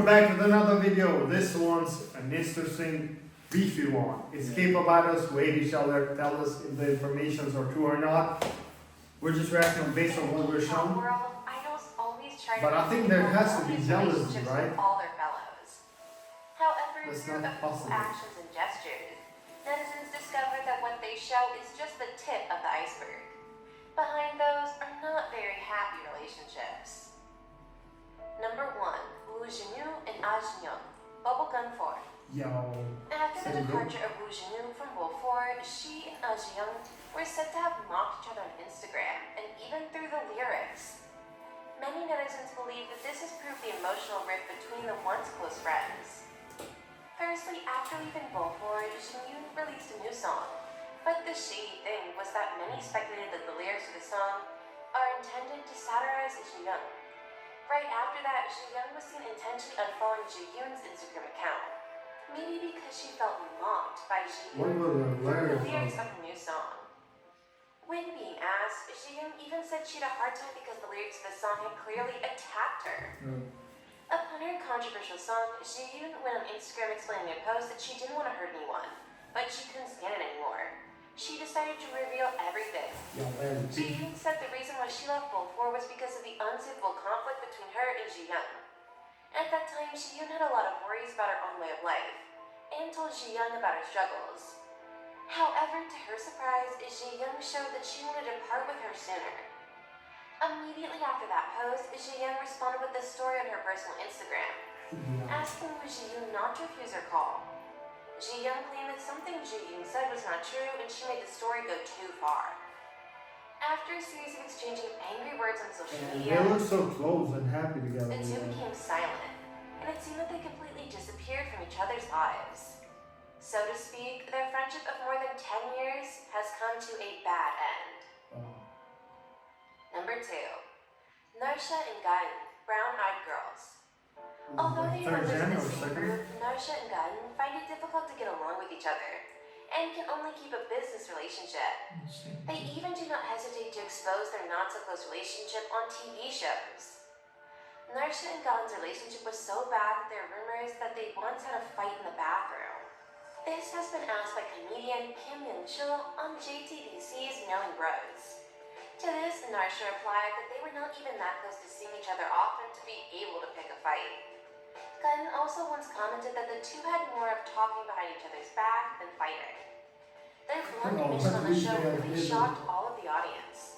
welcome back with another video. This one's an interesting beefy one. It's K-pop idols who hate each other, tell us if the informations are true or not. We're just reacting based on what we're shown. But I think there has to be jealousy, right? All their fellows. However, That's through not a few possible. actions and gestures, netizens discovered that what they show is just the tip of the iceberg. Behind those are not very happy relationships. Number 1, Jiyoon and Ahn Jiyoung, bubblegum form. Yo. After the departure of Jiyoon from Wolf 4, she and Ahn Jiyoung were said to have mocked each other on Instagram and even through the lyrics. Many netizens believe that this has proved the emotional rift between the once close friends. Firstly, after leaving Wolf 4, Jiyoon released a new song, but the shady thing was that many speculated that the lyrics of the song are intended to satirize Jiyoung. Right after that, Jiyoung was seen intentionally unfollowing Jiyoon's Instagram account, maybe because she felt mocked by Jiyoon for the lyrics of her new song. When being asked, Jiyoung even said she had a hard time because the lyrics of the song had clearly attacked her. Upon her controversial song, Jiyoon went on Instagram explaining in a post that she didn't want to hurt anyone, but she couldn't stand it anymore. She decided to reveal everything. Jiyoon said the reason why she left Wolf 4 was because of the unsuitable conflict between her and Jiyoung. At that time, Jiyoon had a lot of worries about her own way of life, and told Jiyoung about her struggles. However, to her surprise, Jiyoung showed that she wanted to part with her sooner. Immediately after that post, Jiyoung responded with a story on her personal Instagram, asking Jiyoon not to refuse her call. Jiyoung claimed that something Jiyoon said was not true and she made the story go too far. After a series of exchanging angry words on social media, they look so close and happy together. the two became silent, and it seemed that they completely disappeared from each other's lives. So to speak, their friendship of more than 10 years has come to a bad end. Number 2, Narsha and Ga-in, brown-eyed girls. Although they are members of the same group, Narsha and Ga-in find it difficult to get along with each other, and can only keep a business relationship. They even do not hesitate to expose their not-so-close relationship on TV shows. Narsha and Ga-in's relationship was so bad that there are rumors that they once had a fight in the bathroom. This has been asked by comedian Kim Young-chul on JTBC's Knowing Bros. To this, Narsha replied that they were not even that close to seeing each other often to be able to pick a fight. Ga-in also once commented that the two had more of talking behind each other's back than fighting. Their blunt admission on the show really shocked all of the audience.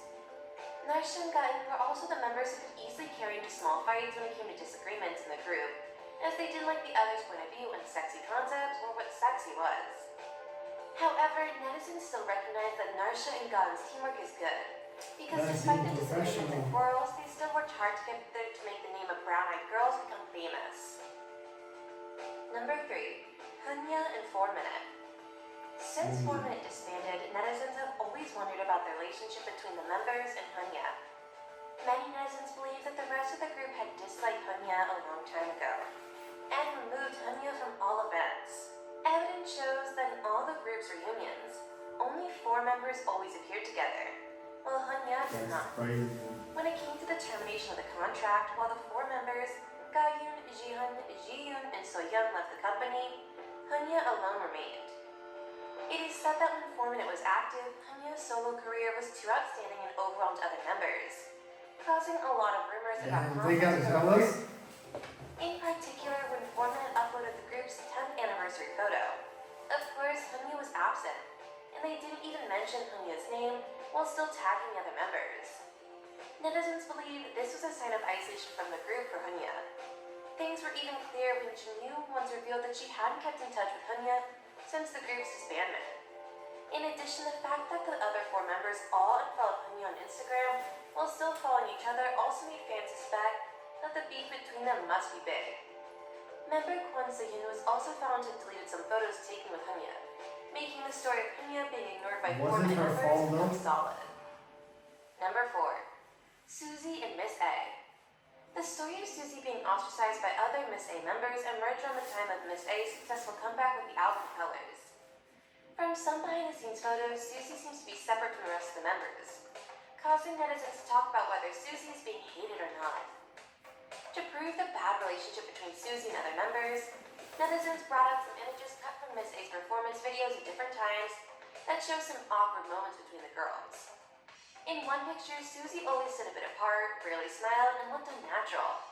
Narsha and Ga-in were also the members who could easily carry into small fights when it came to disagreements in the group, as they didn't like the other's point of view on sexy concepts or what sexy was. However, netizens still recognize that Narsha and Ga-in's teamwork is good, because despite the disagreements and quarrels, they still worked hard together to make the name of brown-eyed girls become famous. Number 3, HyunA and 4 Minute. Since 4 Minute disbanded, netizens have always wondered about the relationship between the members and HyunA. Many netizens believe that the rest of the group had disliked HyunA a long time ago, and removed HyunA from all events. Evidence shows that in all the group's reunions, only 4 members always appeared together, while HyunA did not. When it came to the termination of the contract, while the 4 members, Ga-in, Jiyoon, and So-young left the company, HyunA alone remained. It is said that when 4 Minute was active, HyunA's solo career was too outstanding and overwhelmed other members, causing a lot of rumors about conflicts. In particular, when 4 Minute uploaded the group's 10th anniversary photo, of course, HyunA was absent, and they didn't even mention HyunA's name while still tagging the other members. Netizens believe this was a sign of isolation from the group for HyunA. Things were even clear when Jiyoon once revealed that she hadn't kept in touch with HyunA since the group's disbandment. In addition, the fact that the other 4 members all unfollowed HyunA on Instagram while still following each other also made fans suspect that the beef between them must be big. Member Kwon Se-yoon was also found to have deleted some photos taken with HyunA, making the story of HyunA being ignored by 4 Minute members become solid. Number 4, Suzy and Miss A. The story of Suzy being ostracized by other Miss A members emerged around the time of Miss A's successful comeback with the album Colors. From some behind-the-scenes photos, Suzy seems to be separate from the rest of the members, causing netizens to talk about whether Suzy is being hated or not. To prove the bad relationship between Suzy and other members, netizens brought out some images cut from Miss A's performance videos at different times that show some awkward moments between the girls. In one picture, Suzy always stood a bit apart, rarely smiled, and looked unnatural.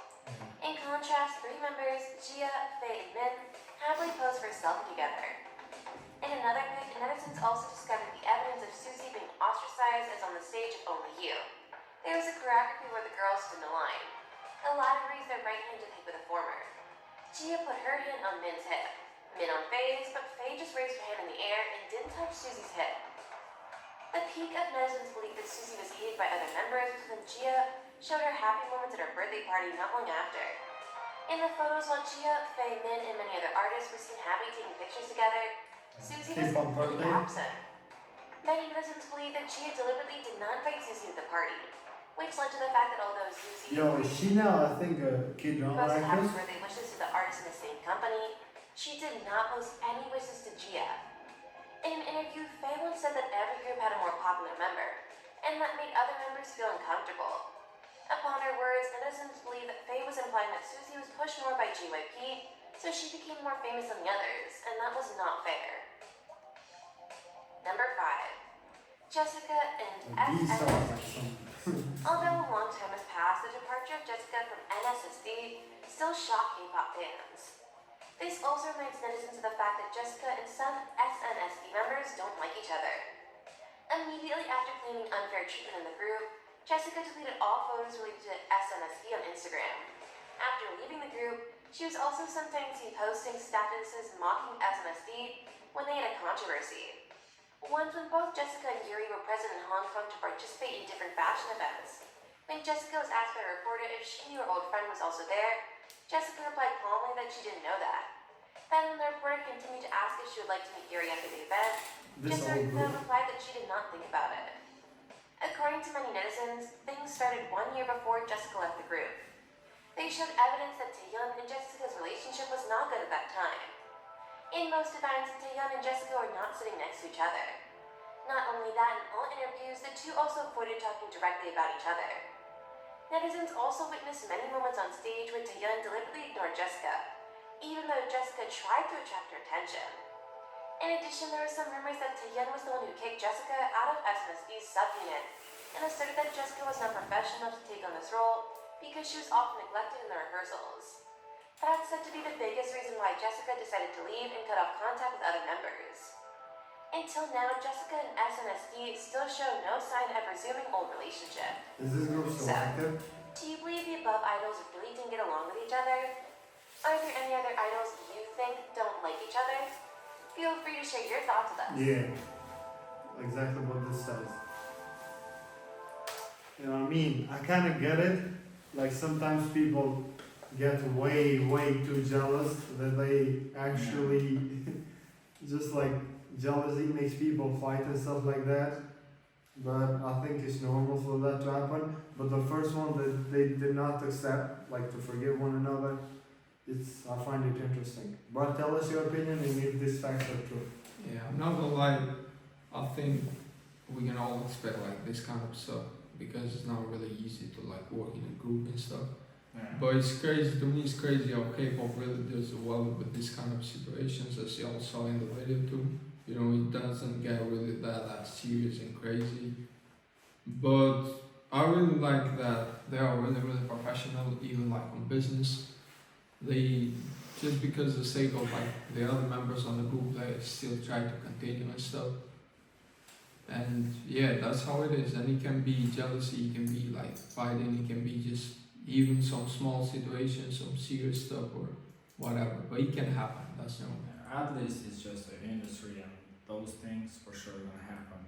In contrast, three members, Jia, Faye, and Min, happily posed for a selfie together. In another pic, netizens also discovered the evidence of Suzy being ostracized as on the stage of Only You. There was a choreography where the girls stood in a line. The latter raised their right hand to hit with the former. Jia put her hand on Min's hip, Min on Faye's, but Faye just raised her hand in the air and didn't touch Suzy's hip. The peak of netizens' belief that Suzy was hated by other members was when Jia showed her happy moments at her birthday party not long after. In the photos, while Jia, Faye, Min, and many other artists were seen happy taking pictures together, Suzy was completely absent. Many netizens believe that Jia deliberately did not invite Suzy to the party, which led to the fact that although Suzy Is she now, I think, a kid drama posted happy actress? birthday wishes to the artists in the same company, she did not post any wishes to Jia. In an interview, Faye once said that every group had a more popular member, and that made other members feel uncomfortable. Upon her words, netizens believe that Faye was implying that Suzy was pushed more by JYP, so she became more famous than the others, and that was not fair. Number 5. Jessica and These songs are SNSD. some. Although a long time has passed, the departure of Jessica from SNSD still shocked K-pop fans. This also reminds netizens of the fact that Jessica and some SNSD members don't like each other. Immediately after claiming unfair treatment in the group, Jessica deleted all photos related to SNSD on Instagram. After leaving the group, she was also sometimes seen posting statuses mocking SNSD when they had a controversy. Once when both Jessica and Yuri were present in Hong Kong to participate in different fashion events. When Jessica was asked by a reporter if she knew her old friend was also there, Jessica replied calmly that she didn't know that. Then when the reporter continued to ask if she would like to meet Yuri after the event, Jessica replied that she did not think about it. According to many netizens, things started 1 year before Jessica left the group. They showed evidence that Taeyeon and Jessica's relationship was not good at that time. In most events, Taeyeon and Jessica were not sitting next to each other. Not only that, in all interviews, the two also avoided talking directly about each other. Netizens also witnessed many moments on stage where Taeyeon deliberately ignored Jessica, even though Jessica tried to attract her attention. In addition, there were some rumors that Taeyeon was the one who kicked Jessica out of SNSD subunit and asserted that Jessica was not professional enough to take on this role because she was often neglected in the rehearsals. That's said to be the biggest reason why Jessica decided to leave and cut off contact with other members. Until now, Jessica and SNSD still show no sign of resuming old relationship. Is this group still active? Do you believe the above idols really didn't get along with each other? Are there any other idols you think don't like each other? Feel free to share your thoughts with us. Yeah, exactly what this says. You know what I mean? I kind of get it. Like sometimes people get way too jealous that they actually just like jealousy makes people fight and stuff like that. But I think it's normal for that to happen. But the first one that they did not accept, like to forgive one another, I find it interesting. But tell us your opinion and if these facts are true. Yeah, I'm not gonna lie, I think we can all expect like this kind of stuff because it's not really easy to like work in a group and stuff. Yeah. But it's crazy, to me it's crazy how K-pop really does well with this kind of situations, as you all saw in the video too. You know, it doesn't get really that serious and crazy. But I really like that they are really professional, even like on business. They, just because of the sake of like the other members on the group, they still try to continue and stuff. And yeah, that's how it is. And it can be jealousy, it can be like fighting, it can be just even some small situations, some serious stuff or whatever. But it can happen, that's normal. At least it's just an industry and those things for sure gonna happen.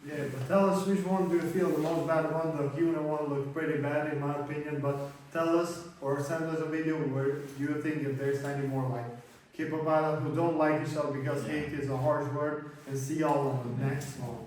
Yeah, but tell us which one do you feel the most bad one? The HyunA one looked pretty bad in my opinion, but tell us or send us a video where you think if there's any more like K-pop idols who don't like each other because hate is a harsh word, and see y'all on the next one.